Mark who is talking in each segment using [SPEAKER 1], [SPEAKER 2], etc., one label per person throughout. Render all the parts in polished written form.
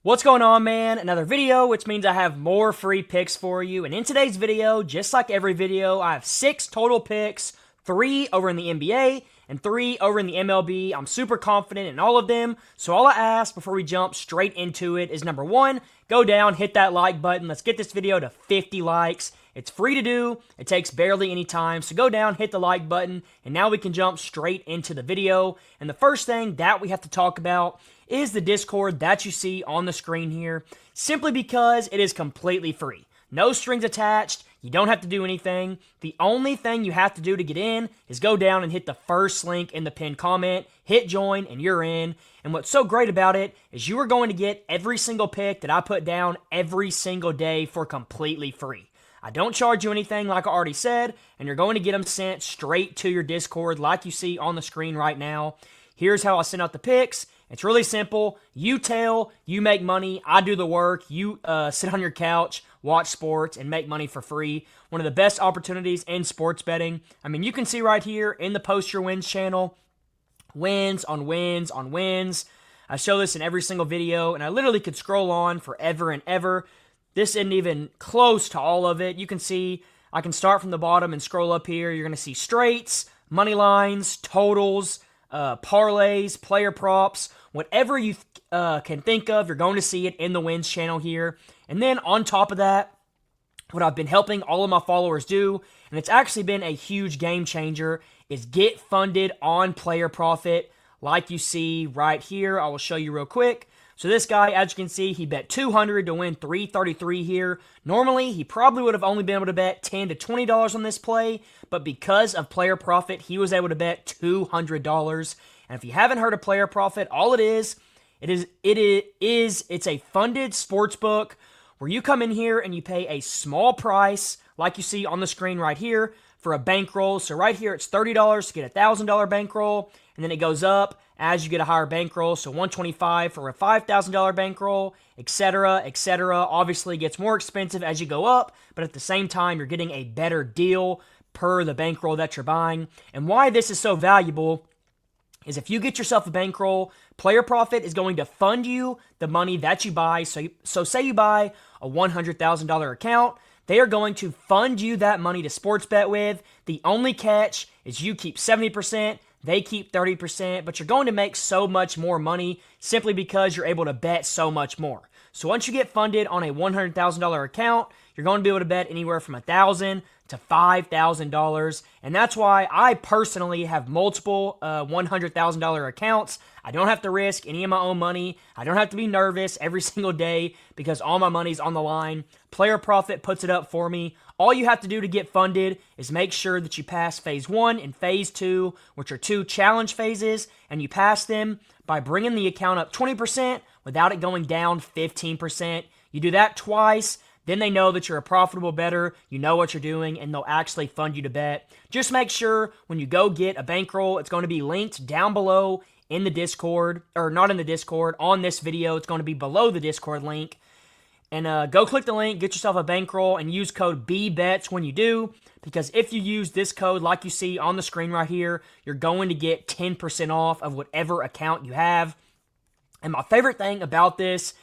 [SPEAKER 1] What's going on, man? Another video, which means I have more free picks for you. And in today's video, just like every video, I have 6 total picks, 3 over in the NBA and 3 over in the MLB. I'm super confident in all of them. So all I ask before we jump straight into it is number 1, go down, hit that like button. Let's get this video to 50 likes. It's free to do. It takes barely any time. So go down, hit the like button, and now we can jump straight into the video. And the first thing that we have to talk about is the Discord that you see on the screen here, simply because it is completely free. No strings attached. You don't have to do anything. The only thing you have to do to get in is go down and hit the first link in the pinned comment, hit join, and you're in. And what's so great about it is you are going to get every single pick that I put down every single day for completely free. I don't charge you anything, like I already said, and you're going to get them sent straight to your Discord like you see on the screen right now. Here's how I send out the picks. It's really simple. You tell, you make money, I do the work. You sit on your couch, watch sports, and make money for free. One of the best opportunities in sports betting. I mean, you can see right here in the Post Your Wins channel, wins on wins on wins. I show this in every single video, and I literally could scroll on forever and ever. This isn't even close to all of it. You can see I can start from the bottom and scroll up here. You're going to see straights, money lines, totals, parlays, player props, whatever you can think of, you're going to see it in the Wins channel here. And then on top of that, what I've been helping all of my followers do, and it's actually been a huge game changer, is get funded on player profit like you see right here. I will show you real quick. So this guy, as you can see, he bet 200 to win 333 here. Normally, he probably would have only been able to bet $10 to $20 on this play, but because of player profit, he was able to bet $200. And if you haven't heard of player profit, all it's a funded sports book where you come in here and you pay a small price, like you see on the screen right here, for a bankroll. So right here, it's $30 to get a $1,000 bankroll, and then it goes up as you get a higher bankroll. So $125 for a $5,000 bankroll, etc., etc. Obviously, it gets more expensive as you go up, but at the same time, you're getting a better deal per the bankroll that you're buying. And why this is so valuable is if you get yourself a bankroll, player profit is going to fund you the money that you buy. So say you buy a $100,000 account, they are going to fund you that money to sports bet with. The only catch is you keep 70%, they keep 30%, but you're going to make so much more money simply because you're able to bet so much more. So once you get funded on a $100,000 account, you're going to be able to bet anywhere from $1,000 to $5,000, and that's why I personally have multiple $100,000 accounts. I don't have to risk any of my own money. I don't have to be nervous every single day because all my money's on the line. Player Profit puts it up for me. All you have to do to get funded is make sure that you pass Phase 1 and Phase 2, which are 2 challenge phases, and you pass them by bringing the account up 20% without it going down 15%. You do that twice, then they know that you're a profitable bettor, you know what you're doing, and they'll actually fund you to bet. Just make sure when you go get a bankroll, it's going to be linked down below in the Discord, or not in the Discord, on this video. It's going to be below the Discord link. And go click the link, get yourself a bankroll, and use code BBETS when you do, because if you use this code like you see on the screen right here, you're going to get 10% off of whatever account you have. And my favorite thing about this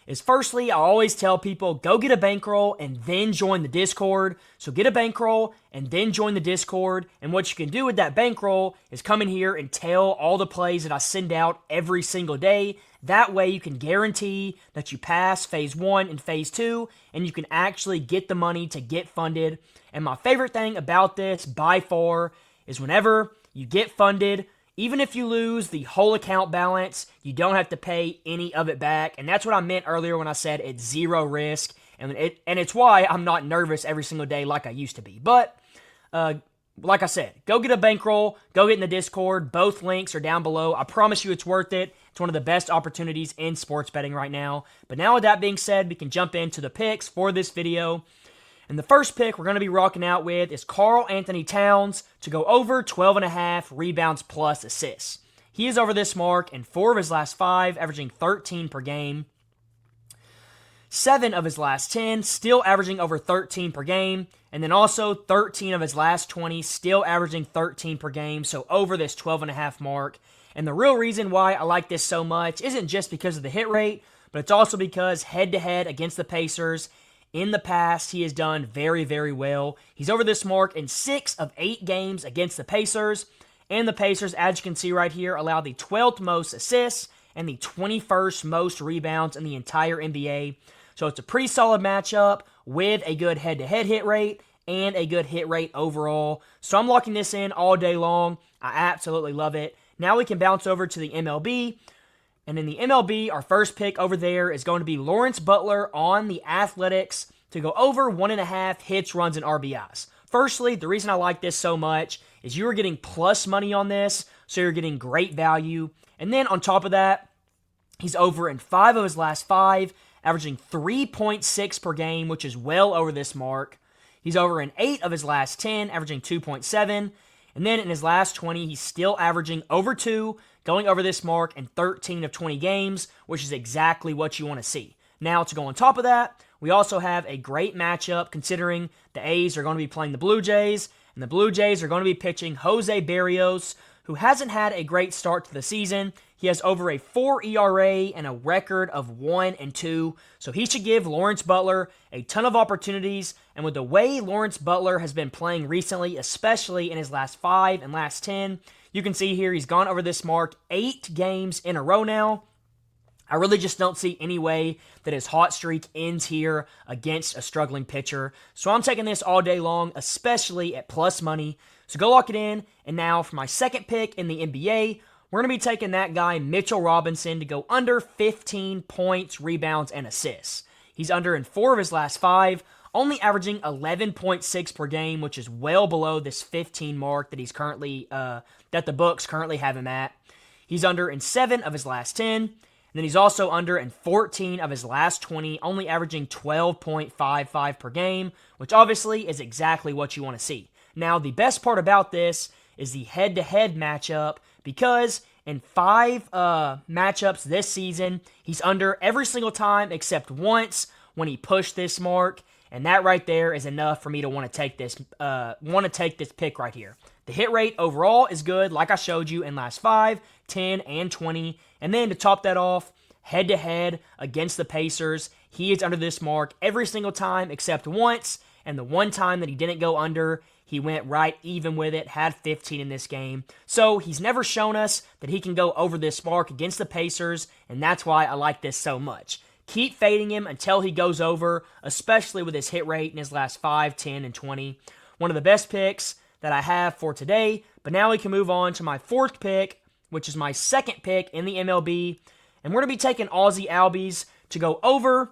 [SPEAKER 1] is, firstly, I always tell people, go get a bankroll and then join the Discord. So get a bankroll and then join the Discord. And what you can do with that bankroll is come in here and tell all the plays that I send out every single day. That way you can guarantee that you pass Phase 1 and Phase 2, and you can actually get the money to get funded. And my favorite thing about this, by far, is whenever you get funded, even if you lose the whole account balance, you don't have to pay any of it back. And that's what I meant earlier when I said it's zero risk. And it's why I'm not nervous every single day like I used to be. But like I said, go get a bankroll, go get in the Discord. Both links are down below. I promise you it's worth it. It's one of the best opportunities in sports betting right now. But now with that being said, we can jump into the picks for this video. And the first pick we're going to be rocking out with is Karl-Anthony Towns to go over 12.5 rebounds plus assists. He is over this mark in 4 of his last 5, averaging 13 per game. 7 of his last 10, still averaging over 13 per game. And then also 13 of his last 20, still averaging 13 per game. So over this 12.5 mark. And the real reason why I like this so much isn't just because of the hit rate, but it's also because head-to-head against the Pacers, in the past, he has done very, very well. He's over this mark in 6 of 8 games against the Pacers, and the Pacers, as you can see right here, allow the 12th most assists and the 21st most rebounds in the entire NBA. So it's a pretty solid matchup with a good head-to-head hit rate and a good hit rate overall. So I'm locking this in all day long. I absolutely love it. Now we can bounce over to the MLB. And in the MLB, our first pick over there is going to be Lawrence Butler on the Athletics to go over 1.5 hits, runs, and RBIs. Firstly, the reason I like this so much is you are getting plus money on this, so you're getting great value. And then on top of that, he's over in 5 of his last 5, averaging 3.6 per game, which is well over this mark. He's over in 8 of his last 10, averaging 2.7. And then in his last 20, he's still averaging over 2, going over this mark in 13 of 20 games, which is exactly what you want to see. Now, to go on top of that, we also have a great matchup considering the A's are going to be playing the Blue Jays, and the Blue Jays are going to be pitching Jose Barrios, who hasn't had a great start to the season. He has over a 4 ERA and a record of 1-2, so he should give Lawrence Butler a ton of opportunities. And with the way Lawrence Butler has been playing recently, especially in his last 5 and last 10, you can see here he's gone over this mark 8 games in a row now. I really just don't see any way that his hot streak ends here against a struggling pitcher. So I'm taking this all day long, especially at plus money. So go lock it in. And now for my second pick in the NBA, we're going to be taking that guy, Mitchell Robinson, to go under 15 points, rebounds, and assists. He's under in 4 of his last 5, only averaging 11.6 per game, which is well below this 15 mark that he's currently that the books currently have him at. He's under in 7 of his last 10, and then he's also under in 14 of his last 20, only averaging 12.55 per game, which obviously is exactly what you want to see. Now, the best part about this is the head-to-head matchup, because in 5 matchups this season, he's under every single time except once when he pushed this mark, and that right there is enough for me to want to take this pick right here. The hit rate overall is good, like I showed you in last 5, 10, and 20. And then to top that off, head-to-head against the Pacers, he is under this mark every single time except once, and the one time that he didn't go under, he went right even with it, had 15 in this game. So he's never shown us that he can go over this mark against the Pacers, and that's why I like this so much. Keep fading him until he goes over, especially with his hit rate in his last 5, 10, and 20. One of the best picks that I have for today, but now we can move on to my 4th pick, which is my second pick in the MLB, and we're going to be taking Ozzie Albies to go over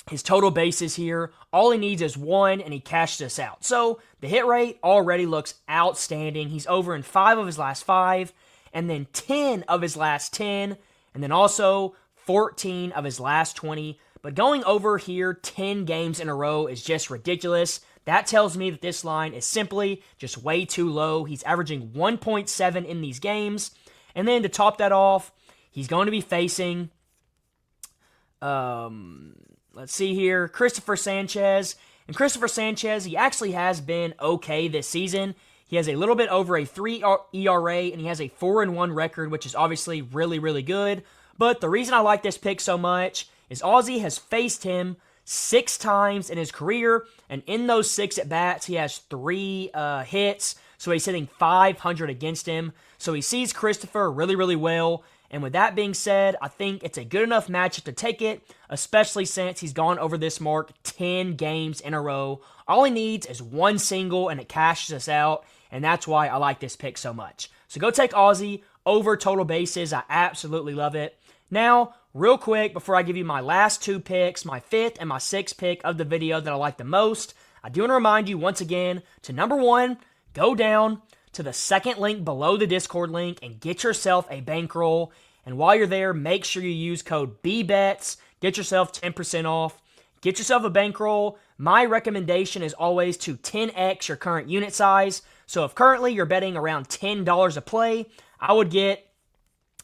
[SPEAKER 1] his total bases here. All he needs is 1, and he cashed us out. So the hit rate already looks outstanding. He's over in 5 of his last 5, and then 10 of his last 10, and then also 14 of his last 20. But going over here 10 games in a row is just ridiculous. That tells me that this line is simply just way too low. He's averaging 1.7 in these games. And then to top that off, he's going to be facing, let's see here, Christopher Sanchez. And Christopher Sanchez, he actually has been okay this season. He has a little bit over a 3 ERA, and he has a 4-1 record, which is obviously really, really good. But the reason I like this pick so much is Ozzie has faced him 6 times in his career, and in those 6 at-bats, he has 3 hits, so he's hitting .500 against him. So he sees Christopher really, really well, and with that being said, I think it's a good enough matchup to take it, especially since he's gone over this mark 10 games in a row. All he needs is 1 single, and it cashes us out, and that's why I like this pick so much. So go take Ozzie over total bases. I absolutely love it. Now, real quick, before I give you my last 2 picks, my 5th and my 6th pick of the video that I like the most, I do want to remind you once again to number 1, go down to the second link below the Discord link and get yourself a bankroll. And while you're there, make sure you use code BBETS. Get yourself 10% off. Get yourself a bankroll. My recommendation is always to 10x your current unit size. So if currently you're betting around $10 a play, I would get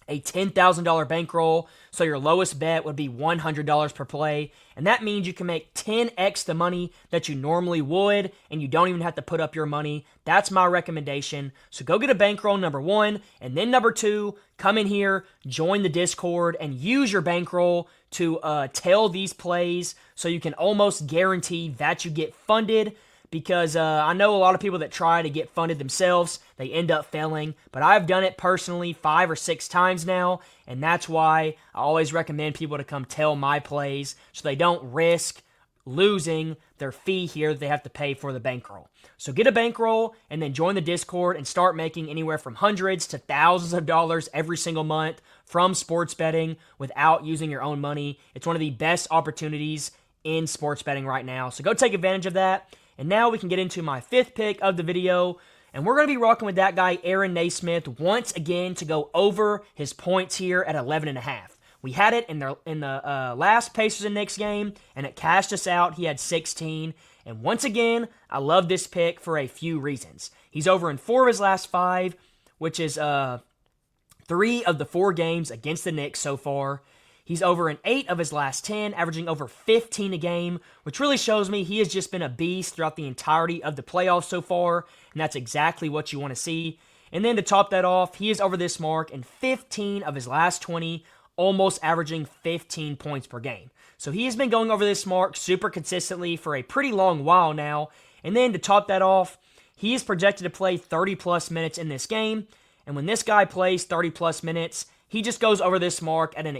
[SPEAKER 1] a $10,000 bankroll, so your lowest bet would be $100 per play, and that means you can make 10x the money that you normally would, and you don't even have to put up your money. That's my recommendation. So go get a bankroll, number 1, and then number 2, come in here, join the Discord, and use your bankroll to tail these plays so you can almost guarantee that you get funded, because I know a lot of people that try to get funded themselves, they end up failing, but I've done it personally 5 or 6 times now, and that's why I always recommend people to come tail my plays so they don't risk losing their fee here that they have to pay for the bankroll. So get a bankroll and then join the Discord and start making anywhere from hundreds to thousands of dollars every single month from sports betting without using your own money. It's one of the best opportunities in sports betting right now. So go take advantage of that. And now we can get into my 5th pick of the video. And we're going to be rocking with that guy, Aaron Nesmith, once again to go over his points here at 11.5. We had it in the last Pacers and Knicks game, and it cashed us out. He had 16. And once again, I love this pick for a few reasons. He's over in 4 of his last 5, which is 3 of the 4 games against the Knicks so far. He's over in 8 of his last 10, averaging over 15 a game, which really shows me he has just been a beast throughout the entirety of the playoffs so far, and that's exactly what you want to see. And then to top that off, he is over this mark in 15 of his last 20, almost averaging 15 points per game. So he has been going over this mark super consistently for a pretty long while now. And then to top that off, he is projected to play 30-plus minutes in this game, and when this guy plays 30-plus minutes, he just goes over this mark at an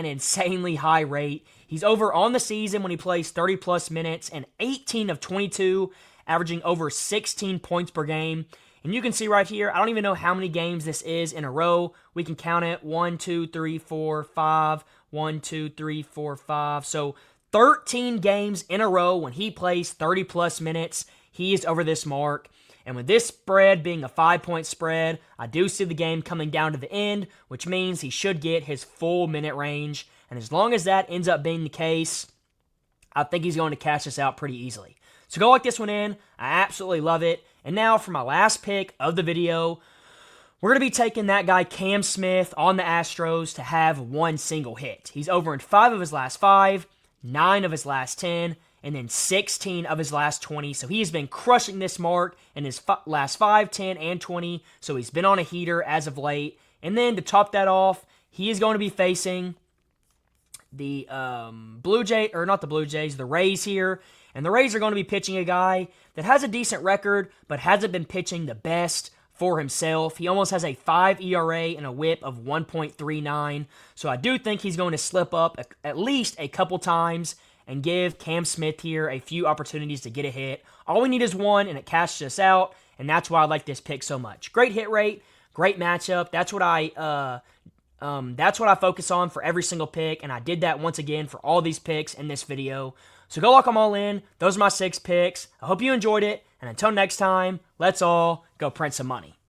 [SPEAKER 1] insanely high rate. He's over on the season when he plays 30-plus minutes and 18 of 22, averaging over 16 points per game. And you can see right here, I don't even know how many games this is in a row. We can count it 1, 2, 3, 4, 5. 1, 2, 3, 4, 5. So 13 games in a row when he plays 30-plus minutes, he is over this mark. And with this spread being a 5-point spread, I do see the game coming down to the end, which means he should get his full minute range. And as long as that ends up being the case, I think he's going to cash this out pretty easily. So go lock this one in. I absolutely love it. And now for my last pick of the video, we're going to be taking that guy Cam Smith on the Astros to have one single hit. He's over in 5 of his last 5, 9 of his last 10, and then 16 of his last 20. So he has been crushing this mark in his last 5, 10, and 20. So he's been on a heater as of late. And then to top that off, he is going to be facing the the Rays here. And the Rays are going to be pitching a guy that has a decent record, but hasn't been pitching the best for himself. He almost has a 5 ERA and a whip of 1.39. So I do think he's going to slip up at least a couple times and give Cam Smith here a few opportunities to get a hit. All we need is one, and it cashes us out, and that's why I like this pick so much. Great hit rate, great matchup. That's what I focus on for every single pick, and I did that once again for all these picks in this video. So go lock them all in. Those are my 6 picks. I hope you enjoyed it, and until next time, let's all go print some money.